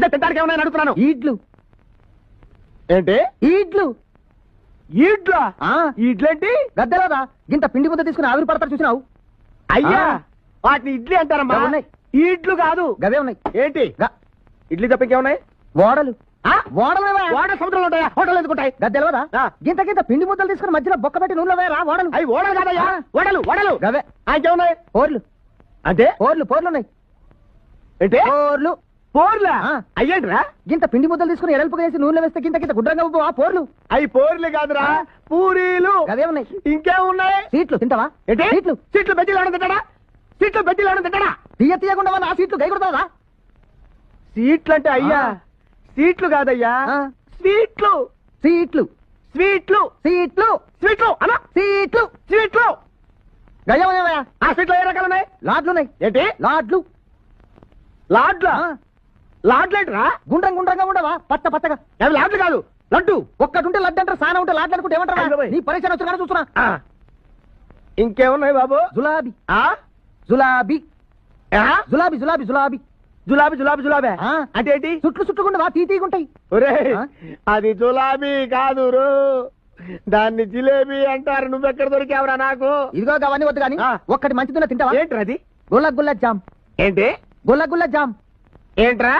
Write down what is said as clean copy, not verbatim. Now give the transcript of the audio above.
అదే తింటానికి ఏమన్నా అడుగుతున్నాను. ఈడ్లు. ఏంటి ఈడ్లు? ఈడ్లా? ఈడ్లేంటి? గద్దెలదా ఇంత పిండి ముద్ద తీసుకుని ఆవిరి పడతారు చూసినావు? అయ్యా వాటిని ఇడ్లీ అంటారమ్మా. ఈడ్లు కాదు, గవే ఉన్నాయి. ఏంటి ఇడ్లీ తప్ప ఇంకేమున్నాయి? ఓడలు. ఓడ సముద్రంలో ఉంటాయా? హోటల్ ఎందుకుంటాయి? గద్దెలదా గింత గింత పిండి ముద్దలు తీసుకుని మధ్యలో బొక్క పెట్టి నూనెలో వేయరా ఓడలు. అవి ఓడలు కాదయ్యా, ఓడలు ఓడలు. గవే. ఇంకేమున్నాయి? పోర్లు. అంటే పోర్లు ఉన్నాయి. ఏంటి పోర్లు? పోర్లా? అయ్యేంట్రా? గింత పిండి ముద్దలు తీసుకుని ఎడల్పుగా వేసి నూనెలో వేస్తే గింత గింత గుడ్రంగా ఉబ్బు ఆ పోర్లు. అవి పోర్లు కాదురా, పూరీలు. గవే ఉన్నాయి. ఇంకేమున్నాయి? సీట్లు తింటావా? ఏంటి సీట్లు? సీట్లు బెజ్జీలు ఎవడం తింటాడా? సీట్లు బెజ్జీలు ఎవడం తింటాడా? తీయకుండా ఆ సీట్లు గై కొడతావా? సీట్లు అంటే అయ్యా సీట్లు కాదయ్యా, స్వీట్లు. సీట్లు. స్వీట్లు. సీట్లు. స్వీట్లు అలా. సీట్లు. స్వీట్లు. గయ్యమనేవా? ఆ స్వీట్లు ఏ రకాలు ఉన్నాయి? లాడ్లున్నాయి. ఏంటి లాడ్లు? లాడ్లా? లాడ్లేంట్రా? గుండ్రంగా ఉండవా పచ్చగా? అవి లాడ్లు కాదు, లడ్డు. ఒక్కటి ఉంటే లడ్డు అంటారు, సానా ఉంటే లాడ్లు అనుకుంటే ఏమంటారా? నీ పరిచయం వచ్చిన చూస్తున్నా. ఇంకేమున్నాయి బాబు? జులాబీ. జులాబీ. జులాబీ జులాబీ జులాబీ జులాబీ జులాబీ జులాబీ అంటే ఏంటి? చుట్టుకుండవా తీగుంటాయి. ఒరే అది జులాబీ కాదు, దాన్ని జిలేబీ అంటారు. నువ్వెక్కడ దొరికావురా నాకు? ఇదిగో అవన్నీ వద్దు కానీ ఒక్కటి మంచిదిన్న తింటావా? ఏంట్రా అది? గుల్ల జామ్. ఏంటి గుల్ల జామ్? ఏంట్రా?